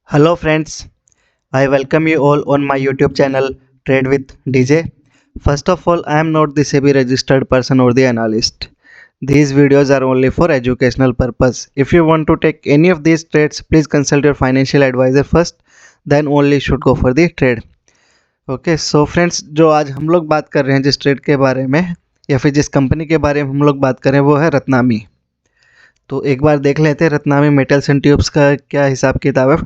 Hello friends, I welcome you all on my YouTube channel Trade with DJ. First of all, I am not the SEBI registered person or the analyst. These videos are only for educational purpose. If you want to take any of these trades, please consult your financial advisor first, then only should go for the trade. Okay, so friends, जो आज हम लोग बात कर रहे हैं जिस trade के बारे में या फिर जिस कंपनी के बारे में हम लोग बात कर रहे हैं वो है रत्नामी। तो एक बार देख लेते हैं रत्नामी मेटल्स एंड ट्यूब्स का क्या हिसाब किताब है।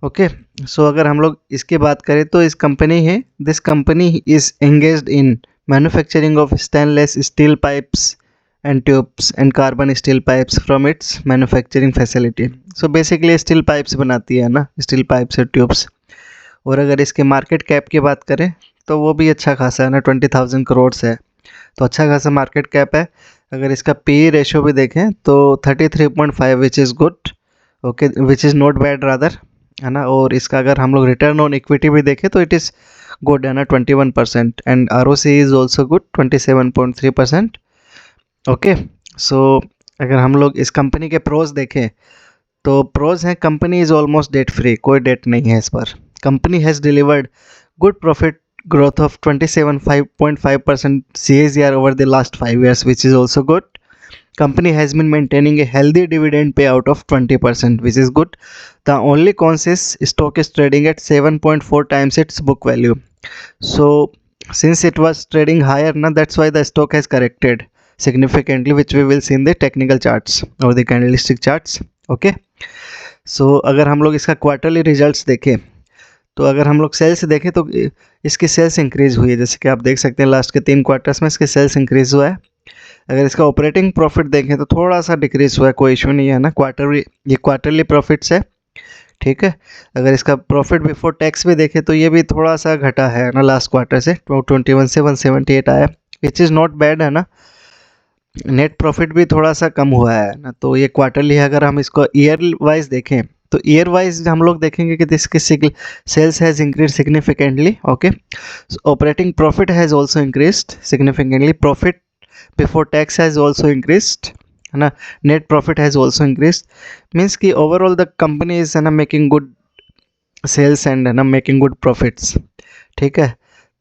ओके, सो अगर हम लोग इसकी बात करें तो इस कंपनी है this company is engaged in manufacturing of stainless steel pipes and tubes and carbon steel pipes from its manufacturing facility. So basically steel pipes बनाती है ना, स्टील पाइप्स और ट्यूब्स। और अगर इसके मार्केट कैप की बात करें तो वो भी अच्छा खासा है ना, 20,000 करोड़ है, तो अच्छा खासा मार्केट कैप है। अगर इसका पी रेशियो भी देखें तो 33.5 विच is good, okay, which is not bad rather, है ना। और इसका अगर हम लोग रिटर्न ऑन इक्विटी भी देखें तो इट इज़ गुड, है ना, 21%, and ROCE is also good 27.3%। Okay, so अगर हम लोग इस कंपनी के प्रोज देखें तो प्रोज हैं, company is almost debt free, कोई डेट नहीं है इस पर। Company has delivered good profit growth of 27.5% CAGR over the last 5 years, which is also good. Company has been maintaining a healthy dividend payout of 20%, which is good. The only cons is stock is trading at 7.4 times its book value. So since it was trading higher, now that's why the stock has corrected significantly, which we will see in the technical charts or the candlestick charts. Okay, so अगर हम लोग इसका quarterly results देखें तो अगर हम लोग sales देखें तो इसकी सेल्स इंक्रीज़ हुई है, जैसे कि आप देख सकते हैं लास्ट के 3 क्वार्टर्स में इसकी सेल्स इंक्रीज़ हुआ है। अगर इसका ऑपरेटिंग प्रॉफिट देखें तो थोड़ा सा डिक्रीज़ हुआ है, कोई इशू नहीं है ना, ये क्वार्टरली प्रॉफिट्स है, ठीक है। अगर इसका प्रॉफिट बिफोर टैक्स भी देखें तो ये भी थोड़ा सा घटा है ना, लास्ट क्वार्टर से 21 से 178 आया, विच इज़ नॉट बैड, है ना। नेट प्रॉफिट भी थोड़ा सा कम हुआ है ना, तो ये क्वार्टरली है। अगर हम इसको ईयर वाइज देखें तो ईयर वाइज हम लोग देखेंगे कि इसकी sales has increase significantly, okay. Operating profit has also increased significantly, profit before tax has also increased, है ना, net profit has also increased. Means कि ओवरऑल द कंपनी इज, है ना, मेकिंग गुड सेल्स एंड, है ना, making good profits, ठीक है।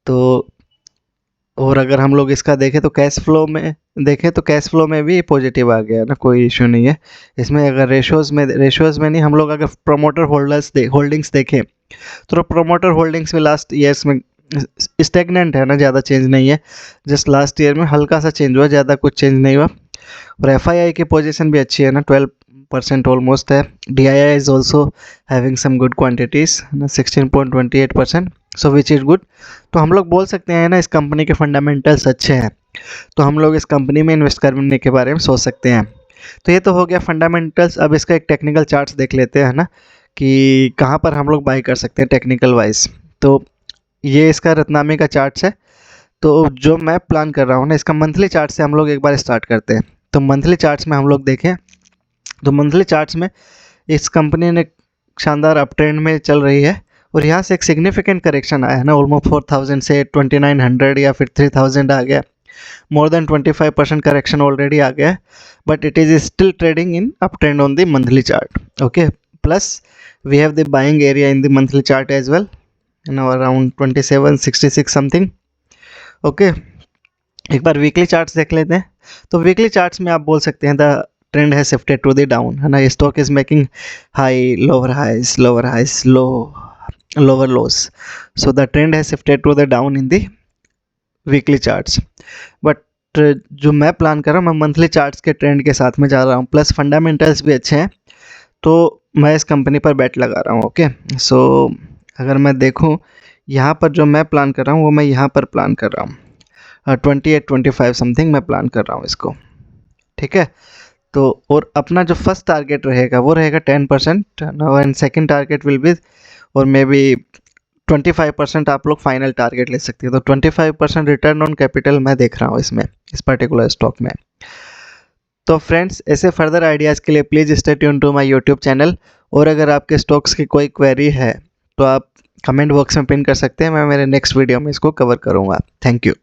तो और अगर हम लोग इसका देखें तो कैश फ्लो में देखें तो कैश फ्लो में भी पॉजिटिव आ गया ना, कोई इशू नहीं है इसमें। अगर रेशोज़ में नहीं, हम लोग अगर प्रमोटर होल्डिंग्स देखें तो प्रमोटर होल्डिंग्स में लास्ट ईयर्स में स्टेगनेंट है ना, ज़्यादा चेंज नहीं है। जस्ट लास्ट ईयर में हल्का सा चेंज हुआ, ज़्यादा कुछ चेंज नहीं हुआ। और FII की पोजीशन भी अच्छी है ना, 12% ऑलमोस्ट है। DII is also having some good quantities, 16.28%, so which is good. तो हम लोग बोल सकते हैं ना इस कंपनी के फंडामेंटल्स अच्छे हैं, तो हम लोग इस कंपनी में इन्वेस्ट करने के बारे में सोच सकते हैं। तो ये तो हो गया फंडामेंटल्स। अब इसका एक टेक्निकल चार्ट्स देख लेते हैं ना, कि कहाँ पर हम लोग बाई कर सकते हैं टेक्निकल वाइज। तो ये इसका रत्नामी का चार्ट्स है। तो जो मैं प्लान कर रहा हूँ ना, इसका मंथली चार्ट से हम लोग एक बार स्टार्ट करते हैं। तो मंथली चार्ट्स में हम लोग देखें तो मंथली चार्ट्स में इस कंपनी ने शानदार अप ट्रेंड में चल रही है, और यहाँ से एक सिग्निफिकेंट करेक्शन आया है ना, ऑलमोस्ट 4,000 से 2,900 या फिर 3,000 आ गया। मोर देन 25% करेक्शन ऑलरेडी आ गया है, but it is still trading in up trend on the monthly chart, okay. Plus we have the buying area in the monthly chart as well, no around 2766 something, okay. एक बार weekly charts देख लेते हैं। तो weekly charts में आप बोल सकते हैं द ट्रेंड है शिफ्टेड टू द डाउन, है ना। Stock is making high lower highs lower lows, so the trend है shifted to the down in the weekly charts. But जो मैं प्लान कर रहा हूँ, मैं मंथली चार्ट्स के ट्रेंड के साथ में जा रहा हूँ, प्लस फंडामेंटल्स भी अच्छे हैं, तो मैं इस कंपनी पर बेट लगा रहा हूँ, ओके। सो अगर मैं देखूँ यहाँ पर जो मैं प्लान कर रहा हूँ वो मैं यहाँ पर प्लान कर रहा हूँ 28-25 समथिंग मैं प्लान कर रहा हूँ इसको, ठीक है। तो और अपना जो फर्स्ट टारगेट रहेगा वो रहेगा 10%, and second target will be, और मे बी 25% आप लोग फाइनल टारगेट ले सकते हैं। तो 25% रिटर्न ऑन कैपिटल मैं देख रहा हूँ इसमें, इस पर्टिकुलर स्टॉक में। तो फ्रेंड्स, ऐसे फर्दर आइडियाज़ के लिए please stay tune to my YouTube channel. और अगर आपके स्टॉक्स की कोई क्वेरी है तो आप कमेंट बॉक्स में पिन कर सकते हैं, मैं मेरे नेक्स्ट वीडियो में इसको कवर करूँगा। Thank you.